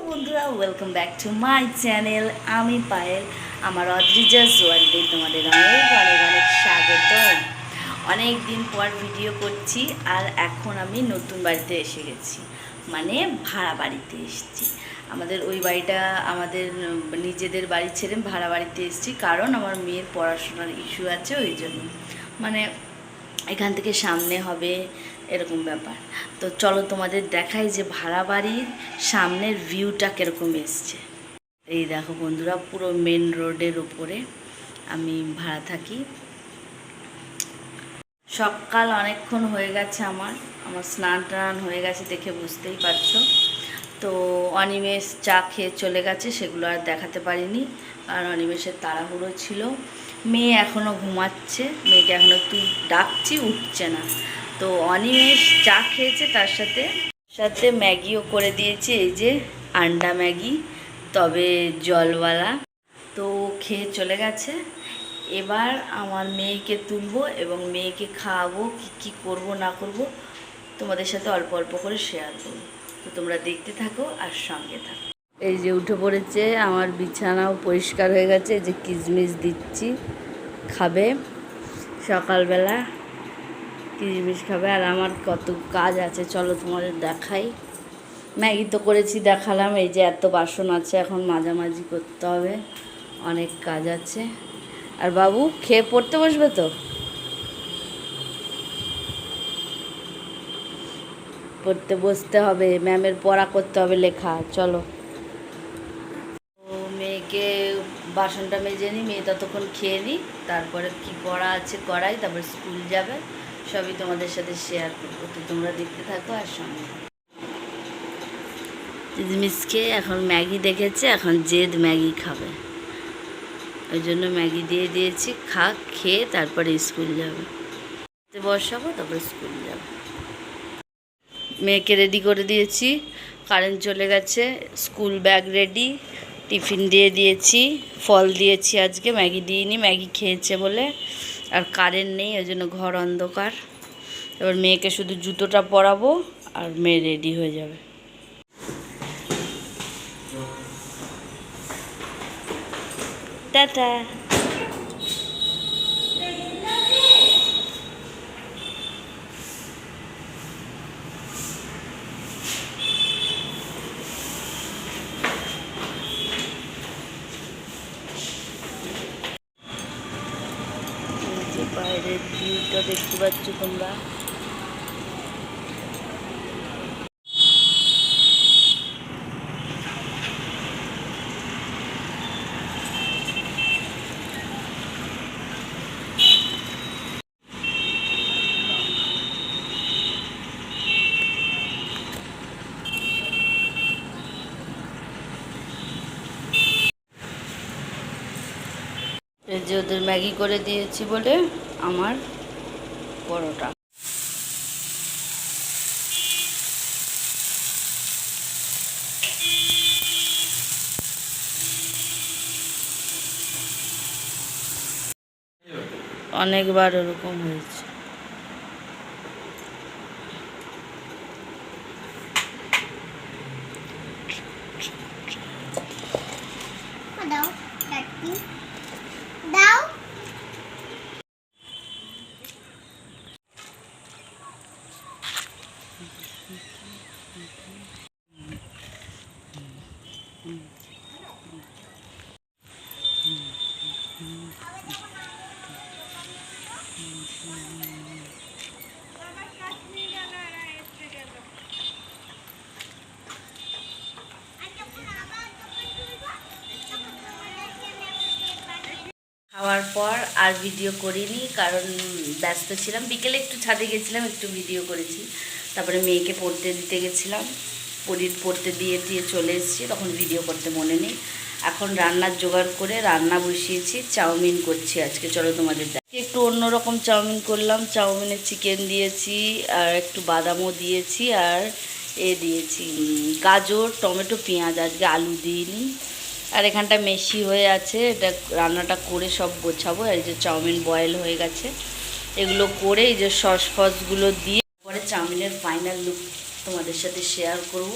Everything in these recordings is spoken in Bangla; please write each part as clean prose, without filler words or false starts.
বন্ধুরা, welcome back to my channel. আমি পায়েল, আমার অদ্রিজাস ওয়ার্ল্ডে তোমাদের অনেক অনেক অনেক স্বাগত। অনেক দিন পর ভিডিও করছি, আর এখন আমি নতুন বাড়িতে এসে গেছি, মানে ভাড়া বাড়িতে এসেছি। আমাদের ওই বাড়িটা আমাদের নিজেদের বাড়ি ছেড়ে ভাড়া বাড়িতে এসেছি, কারণ আমার মেয়ের পড়াশোনার ইস্যু আছে, ওই জন্য। মানে এখান থেকে সামনে হবে এরকম ব্যাপার। তো চলো তোমাদের দেখাই যে ভাড়া বাড়ির সামনের ভিউটা কীরকম এসছে। এই দেখো বন্ধুরা, পুরো মেন রোডের উপরে আমি ভাড়া থাকি। সকাল অনেকক্ষণ হয়ে গেছে, আমার স্নান টান হয়ে গেছে, দেখে বুঝতেই পারছো। তো অনিমেষ চা খেয়ে চলে গেছে, সেগুলো আর দেখাতে পারিনি, কারণ অনিমেষের তাড়াহুড়ো ছিল। মেয়ে এখনও ঘুমাচ্ছে, মেয়েকে এখনও একটু ডাকছি, উঠছে না। তো অনিমেষ চা খেয়েছে, তার সাথে সাথে ম্যাগিও করে দিয়েছি, এই যে আন্ডা ম্যাগি, তবে জলওয়ালা। তো খেয়ে চলে গেছে। এবার আমার মেয়েকে তুলবো এবং মেয়েকে খাওয়াবো। কী করবো না করব তোমাদের সাথে অল্প অল্প করে শেয়ার করবো। তো তোমরা দেখতে থাকো আর সঙ্গে থাকো। এই যে উঠে পড়েছে, আমার বিছানাও পরিষ্কার হয়ে গেছে। এই যে কিশমিশ দিচ্ছি, খাবে সকালবেলা, কিশমিশ খাবে। আর আমার কত কাজ আছে, চলো তোমাদের দেখাই। ম্যাগি তো করেছি, দেখালাম। এই যে এত বাসন আছে, এখন মাঝামাঝি করতে হবে, অনেক কাজ আছে। আর বাবু খেয়ে পড়তে বসবে, তো পড়তে বসতে হবে, ম্যামের পড়া করতে হবে, লেখা। চলো, ও মেয়েকে বাসনটা মেজে নিই, মেয়ে ততক্ষণ খেয়ে নিই, তারপরে কি পড়া আছে করাই, তারপর স্কুল যাবে। সবই তোমাদের সাথে শেয়ার করবো, তো তোমরা দেখতে থাকো আর সঙ্গে। মিসকে এখন ম্যাগি দেখেছে, এখন জেদ ম্যাগি খাবে, ওই জন্য ম্যাগি দিয়ে দিয়েছি। খেয়ে তারপরে স্কুল যাবে, বসাবো, তারপরে স্কুল যাবে। মেয়েকে রেডি করে দিয়েছি, কারেন্ট চলে গেছে, স্কুল ব্যাগ রেডি, টিফিন দিয়ে দিয়েছি, ফল দিয়েছি, আজকে ম্যাগি দিইনি, ম্যাগি খেয়েছে বলে। আর কারেন্ট নেই, ওই জন্য ঘর অন্ধকার। এবার মেয়েকে শুধু জুতোটা পরাবো, আর মেয়ে রেডি হয়ে যাবে। টাটা। বাইরের ভিউটা দেখতে পাচ্ছ তোমরা। এই যে ওদের ম্যাগি করে দিয়েছি বলে আমার পরোটা। অনেকবার ওরকম হয়েছে। দাও দাও। খাওয়ার পর আর ভিডিও করিনি, কারণ ব্যস্ত ছিলাম। বিকেলে একটু ছাদে গেছিলাম, একটু ভিডিও করেছি। তারপরে মেয়েকে পড়তে দিতে গেছিলাম, পড়তে দিয়ে চলে এসেছি, তখন ভিডিও করতে মনে নেই। এখন রান্নার জোগাড় করে রান্না বসিয়েছি, চাউমিন করছি আজকে। চলো তোমাদের একটু অন্যরকম চাউমিন করলাম। চাউমিনে চিকেন দিয়েছি, আর একটু বাদামও দিয়েছি, আর দিয়েছি গাজর, টমেটো, পেঁয়াজ, আজকে আলু দিইনি। আর এখানটা মেশি হয়ে আছে, এটা রান্নাটা করে সব গোছাবো। আর এই যে চাউমিন বয়েল হয়ে গেছে, এগুলো করে এই যে সস ফসগুলো দিয়ে পরে চাউমিনের ফাইনাল লুক তোমাদের সাথে শেয়ার করব।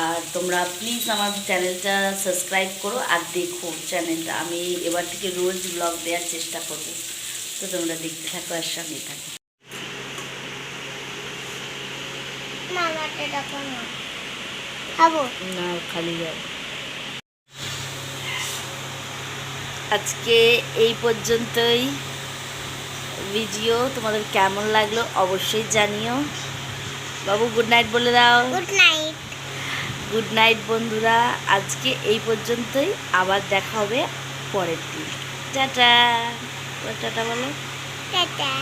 আর তোমরা প্লিজ আমার চ্যানেলটা সাবস্ক্রাইব করো আর দেখো চ্যানেলটা। আমি এবার থেকে রোজ ব্লগ দেওয়ার চেষ্টা করব। তো তোমরা দেখতে থাকো আর সঙ্গে থাকো। মামা এটা কোন খাবো না খালি যাবে। আজকে এই পর্যন্তই ভিডিও। তোমাদের কেমন লাগলো অবশ্যই জানিও। বাবু গুড নাইট বলে দাও। Good night. গুড নাইট বন্ধুরা, আজকে এই পর্যন্তই। আবার দেখা হবে পরের দিন। টাটা। টাটা বলো। টাটা।